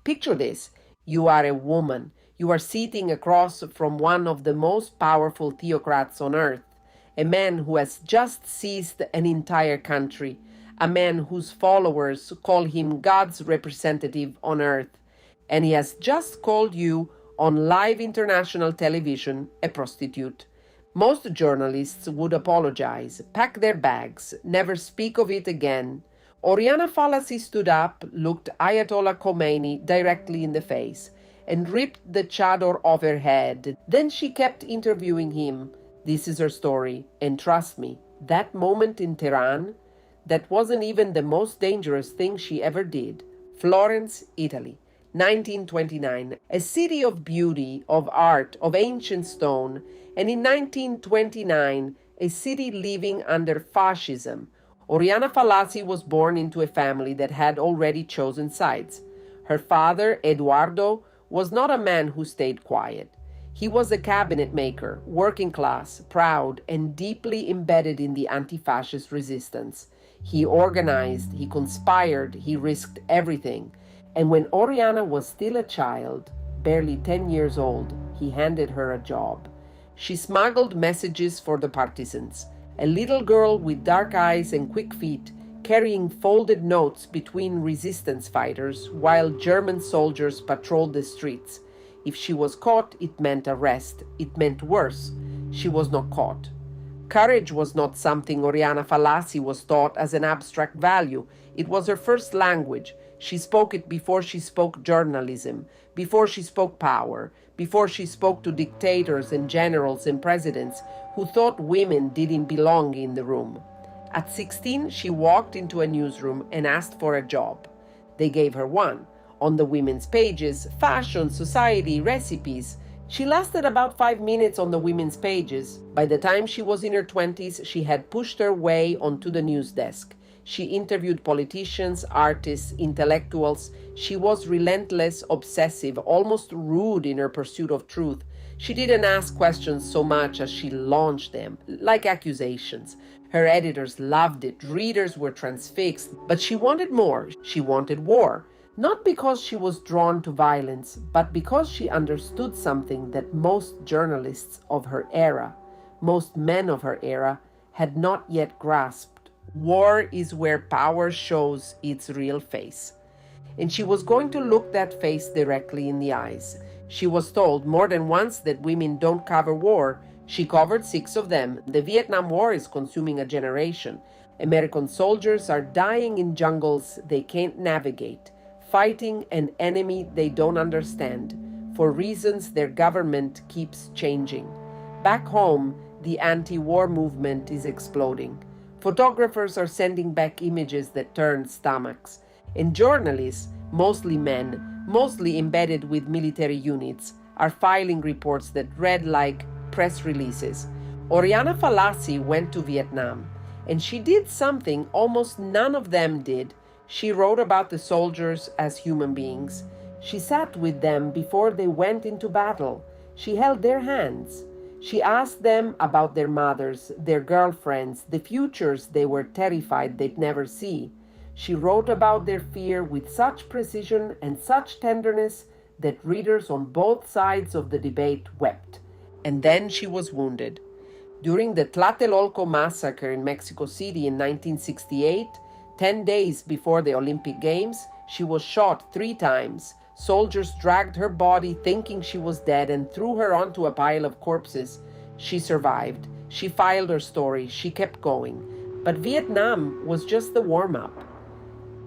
Picture this. You are a woman. You are sitting across from one of the most powerful theocrats on earth, a man who has just seized an entire country, a man whose followers call him God's representative on earth, and he has just called you on live international television a prostitute. Most journalists would apologize, pack their bags, never speak of it again. Oriana Fallaci stood up, looked Ayatollah Khomeini directly in the face, and ripped the chador off her head. Then she kept interviewing him. This is her story, and trust me, that moment in Tehran, that wasn't even the most dangerous thing she ever did. Florence, Italy, 1929, a city of beauty, of art, of ancient stone, and in 1929, a city living under fascism. Oriana Fallaci was born into a family that had already chosen sides. Her father, Eduardo, was not a man who stayed quiet. He was a cabinet maker, working class, proud, and deeply embedded in the anti-fascist resistance. He organized, he conspired, he risked everything. And when Oriana was still a child, barely 10 years old, he handed her a job. She smuggled messages for the partisans. A little girl with dark eyes and quick feet, carrying folded notes between resistance fighters while German soldiers patrolled the streets. If she was caught, it meant arrest. It meant worse. She was not caught. Courage was not something Oriana Fallaci was taught as an abstract value. It was her first language. She spoke it before she spoke journalism, before she spoke power, before she spoke to dictators and generals and presidents who thought women didn't belong in the room. At 16, she walked into a newsroom and asked for a job. They gave her one. On the women's pages, fashion, society, recipes. She lasted about 5 minutes on the women's pages. By the time she was in her 20s, she had pushed her way onto the news desk. She interviewed politicians, artists, intellectuals. She was relentless, obsessive, almost rude in her pursuit of truth. She didn't ask questions so much as she launched them, like accusations. Her editors loved it. Readers were transfixed. But she wanted more. She wanted war. Not because she was drawn to violence, but because she understood something that most journalists of her era, most men of her era, had not yet grasped. War is where power shows its real face. And she was going to look that face directly in the eyes. She was told more than once that women don't cover war. She covered 6 of them. The Vietnam War is consuming a generation. American soldiers are dying in jungles they can't navigate, fighting an enemy they don't understand, for reasons their government keeps changing. Back home, the anti-war movement is exploding. Photographers are sending back images that turn stomachs. And journalists, mostly men, mostly embedded with military units, are filing reports that read like press releases. Oriana Fallaci went to Vietnam, and she did something almost none of them did. She wrote about the soldiers as human beings. She sat with them before they went into battle. She held their hands. She asked them about their mothers, their girlfriends, the futures they were terrified they'd never see. She wrote about their fear with such precision and such tenderness that readers on both sides of the debate wept. And then she was wounded. During the Tlatelolco massacre in Mexico City in 1968, 10 days before the Olympic Games, she was shot 3 times. Soldiers dragged her body thinking she was dead and threw her onto a pile of corpses. She survived. She filed her story. She kept going. But Vietnam was just the warm-up.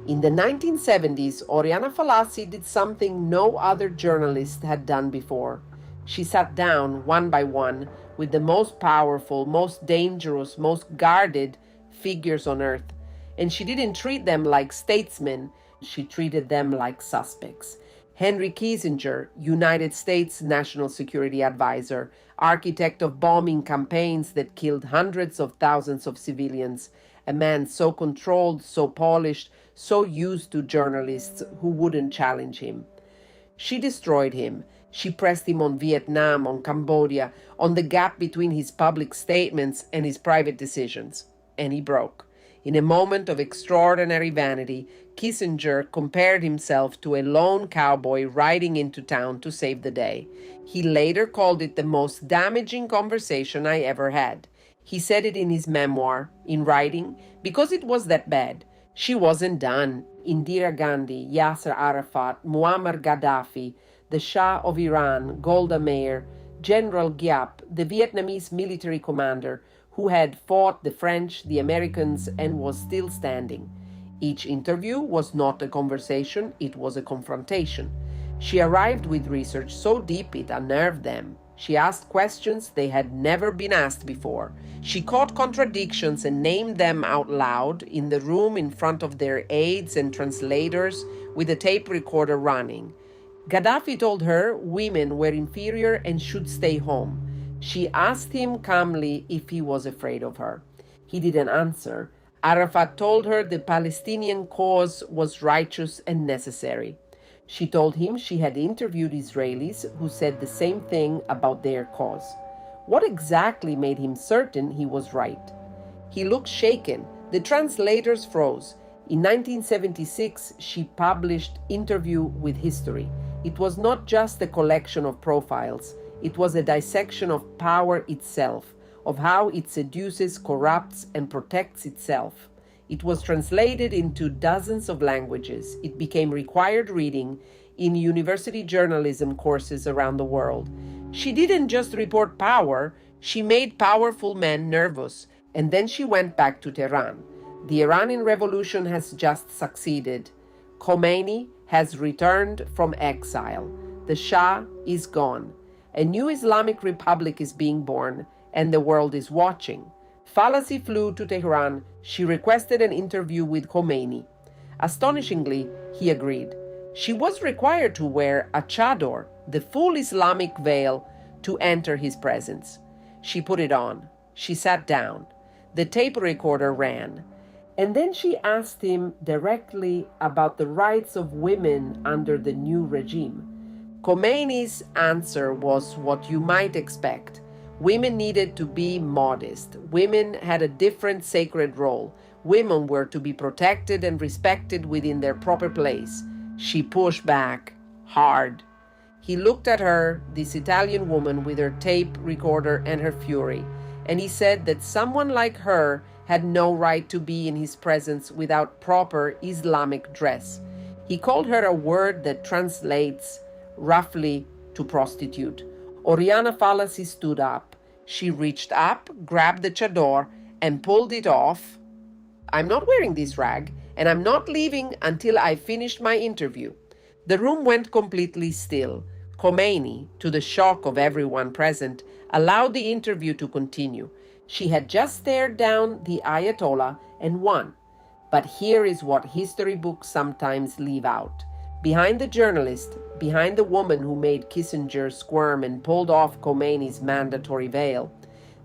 In the 1970s, Oriana Fallaci did something no other journalist had done before. She sat down, one by one, with the most powerful, most dangerous, most guarded figures on earth. And she didn't treat them like statesmen. She treated them like suspects. Henry Kissinger, United States National Security Advisor, architect of bombing campaigns that killed hundreds of thousands of civilians, a man so controlled, so polished, so used to journalists who wouldn't challenge him. She destroyed him. She pressed him on Vietnam, on Cambodia, on the gap between his public statements and his private decisions. And he broke. In a moment of extraordinary vanity, Kissinger compared himself to a lone cowboy riding into town to save the day. He later called it the most damaging conversation I ever had. He said it in his memoir, in writing, because it was that bad. She wasn't done. Indira Gandhi, Yasser Arafat, Muammar Gaddafi, the Shah of Iran, Golda Meir, General Giap, the Vietnamese military commander, who had fought the French, the Americans, and was still standing. Each interview was not a conversation, it was a confrontation. She arrived with research so deep it unnerved them. She asked questions they had never been asked before. She caught contradictions and named them out loud in the room in front of their aides and translators with a tape recorder running. Gaddafi told her women were inferior and should stay home. She asked him calmly if he was afraid of her. He didn't answer. Arafat told her the Palestinian cause was righteous and necessary. She told him she had interviewed Israelis who said the same thing about their cause. What exactly made him certain he was right? He looked shaken. The translators froze. In 1976, she published Interview with History. It was not just a collection of profiles. It was a dissection of power itself, of how it seduces, corrupts, and protects itself. It was translated into dozens of languages. It became required reading in university journalism courses around the world. She didn't just report power, she made powerful men nervous, and then she went back to Tehran. The Iranian Revolution has just succeeded. Khomeini has returned from exile. The Shah is gone. A new Islamic Republic is being born, and the world is watching. Fallaci flew to Tehran. She requested an interview with Khomeini. Astonishingly, he agreed. She was required to wear a chador, the full Islamic veil, to enter his presence. She put it on. She sat down. The tape recorder ran. And then she asked him directly about the rights of women under the new regime. Khomeini's answer was what you might expect. Women needed to be modest. Women had a different sacred role. Women were to be protected and respected within their proper place. She pushed back, hard. He looked at her, this Italian woman with her tape recorder and her fury, and he said that someone like her had no right to be in his presence without proper Islamic dress. He called her a word that translates roughly to prostitute. Oriana Fallaci stood up. She reached up, grabbed the chador, and pulled it off. I'm not wearing this rag, and I'm not leaving until I finished my interview. The room went completely still. Khomeini, to the shock of everyone present, allowed the interview to continue. She had just stared down the Ayatollah and won. But here is what history books sometimes leave out. Behind the journalist, behind the woman who made Kissinger squirm and pulled off Khomeini's mandatory veil,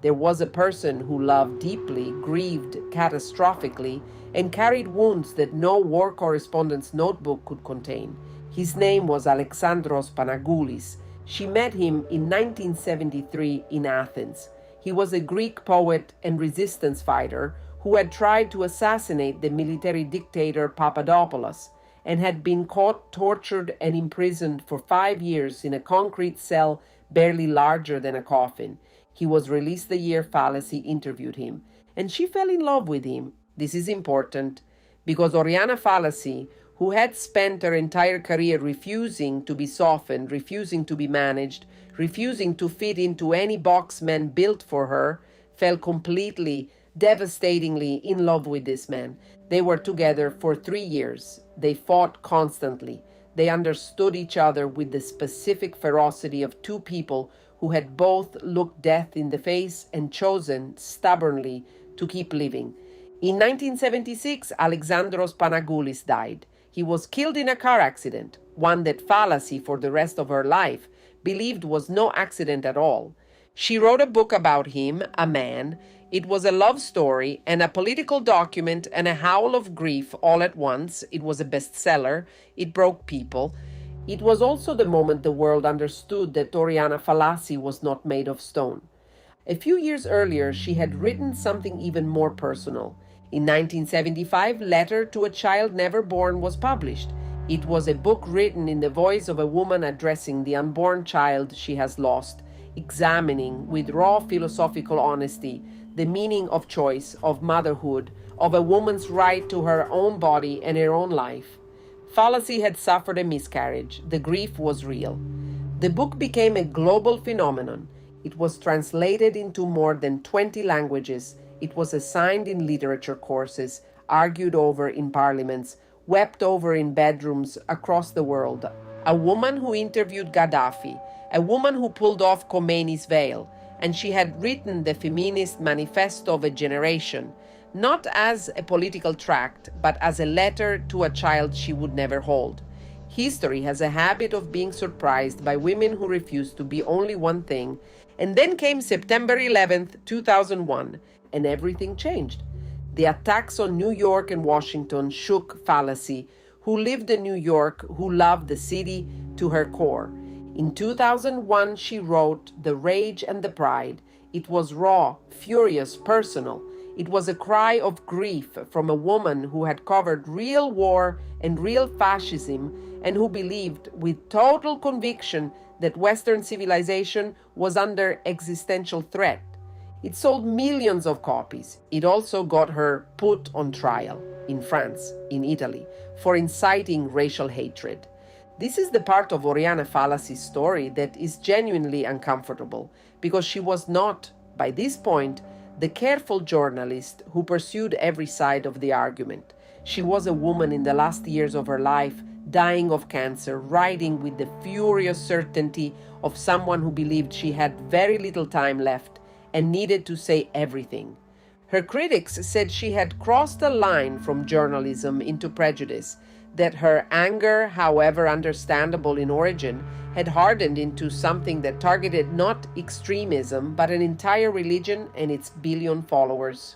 there was a person who loved deeply, grieved catastrophically, and carried wounds that no war correspondent's notebook could contain. His name was Alexandros Panagoulis. She met him in 1973 in Athens. He was a Greek poet and resistance fighter who had tried to assassinate the military dictator Papadopoulos and had been caught, tortured, and imprisoned for 5 years in a concrete cell barely larger than a coffin. He was released the year Fallaci interviewed him, and she fell in love with him. This is important because Oriana Fallaci, who had spent her entire career refusing to be softened, refusing to be managed, refusing to fit into any box men built for her, fell completely, devastatingly in love with this man. They were together for 3 years. They fought constantly. They understood each other with the specific ferocity of two people who had both looked death in the face and chosen stubbornly to keep living. In 1976, Alexandros Panagoulis died. He was killed in a car accident, one that Fallaci, for the rest of her life, believed was no accident at all. She wrote a book about him, a man. It was a love story and a political document and a howl of grief all at once. It was a bestseller. It broke people. It was also the moment the world understood that Oriana Fallaci was not made of stone. A few years earlier, she had written something even more personal. In 1975, Letter to a Child Never Born was published. It was a book written in the voice of a woman addressing the unborn child she has lost, examining with raw philosophical honesty the meaning of choice, of motherhood, of a woman's right to her own body and her own life. Fallaci had suffered a miscarriage. The grief was real. The book became a global phenomenon. It was translated into more than 20 languages. It was assigned in literature courses, argued over in parliaments, wept over in bedrooms across the world. A woman who interviewed Gaddafi, a woman who pulled off Khomeini's veil, and she had written the feminist manifesto of a generation, not as a political tract, but as a letter to a child she would never hold. History has a habit of being surprised by women who refuse to be only one thing. And then came September 11th, 2001, and everything changed. The attacks on New York and Washington shook Fallaci, who lived in New York, who loved the city to her core. In 2001, she wrote The Rage and the Pride. It was raw, furious, personal. It was a cry of grief from a woman who had covered real war and real fascism and who believed with total conviction that Western civilization was under existential threat. It sold millions of copies. It also got her put on trial in France, in Italy, for inciting racial hatred. This is the part of Oriana Fallaci's story that is genuinely uncomfortable, because she was not, by this point, the careful journalist who pursued every side of the argument. She was a woman in the last years of her life, dying of cancer, writing with the furious certainty of someone who believed she had very little time left and needed to say everything. Her critics said she had crossed a line from journalism into prejudice, that her anger, however understandable in origin, had hardened into something that targeted not extremism, but an entire religion and its billion followers.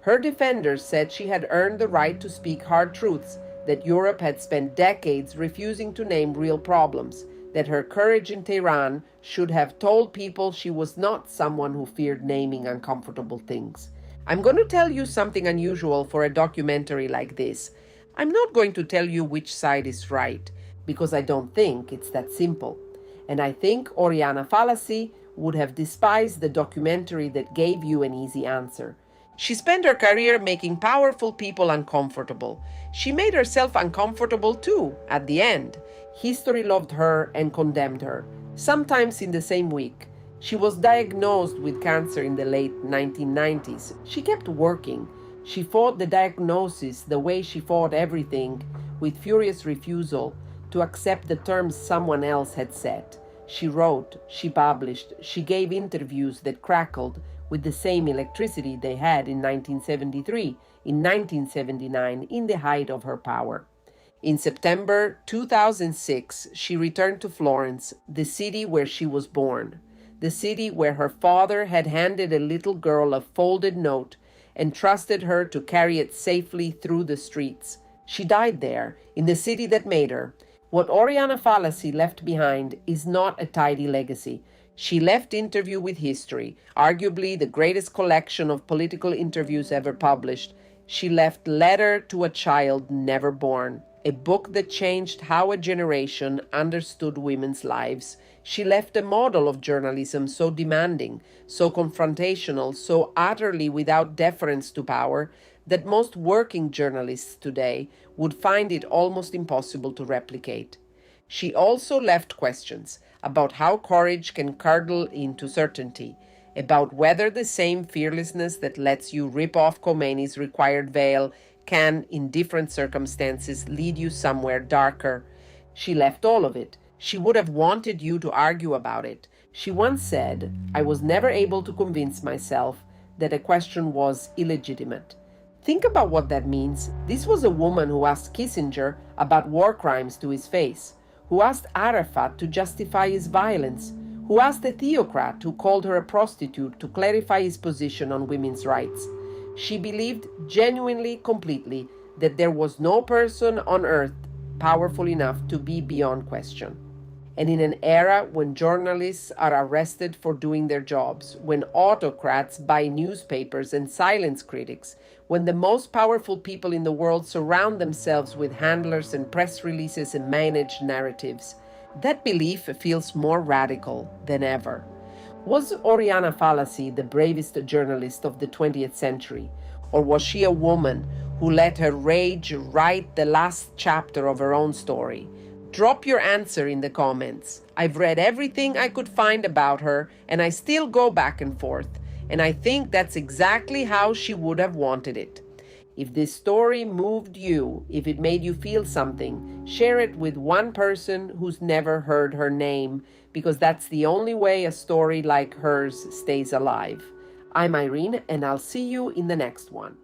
Her defenders said she had earned the right to speak hard truths, that Europe had spent decades refusing to name real problems, that her courage in Tehran should have told people she was not someone who feared naming uncomfortable things. I'm going to tell you something unusual for a documentary like this. I'm not going to tell you which side is right, because I don't think it's that simple. And I think Oriana Fallaci would have despised the documentary that gave you an easy answer. She spent her career making powerful people uncomfortable. She made herself uncomfortable too, at the end. History loved her and condemned her, sometimes in the same week. She was diagnosed with cancer in the late 1990s. She kept working. She fought the diagnosis the way she fought everything, with furious refusal to accept the terms someone else had set. She wrote, she published, she gave interviews that crackled with the same electricity they had in 1973, in 1979, in the height of her power. In September 2006, she returned to Florence, the city where she was born, the city where her father had handed a little girl a folded note and trusted her to carry it safely through the streets. She died there, in the city that made her. What Oriana Fallaci left behind is not a tidy legacy. She left Interview with History, arguably the greatest collection of political interviews ever published. She left Letter to a Child Never Born, a book that changed how a generation understood women's lives. She left a model of journalism so demanding, so confrontational, so utterly without deference to power, that most working journalists today would find it almost impossible to replicate. She also left questions about how courage can curdle into certainty, about whether the same fearlessness that lets you rip off Khomeini's required veil can, in different circumstances, lead you somewhere darker. She left all of it. She would have wanted you to argue about it. She once said, "I was never able to convince myself that a question was illegitimate." Think about what that means. This was a woman who asked Kissinger about war crimes to his face, who asked Arafat to justify his violence, who asked a theocrat who called her a prostitute to clarify his position on women's rights. She believed genuinely, completely, that there was no person on earth powerful enough to be beyond question. And in an era when journalists are arrested for doing their jobs, when autocrats buy newspapers and silence critics, When the most powerful people in the world surround themselves with handlers and press releases and managed narratives, that belief feels more radical than ever. Was Oriana Fallaci the bravest journalist of the 20th century? Or was she a woman who let her rage write the last chapter of her own story? Drop your answer in the comments. I've read everything I could find about her, and I still go back and forth. And I think that's exactly how she would have wanted it. If this story moved you, if it made you feel something, share it with one person who's never heard her name, because that's the only way a story like hers stays alive. I'm Irene, and I'll see you in the next one.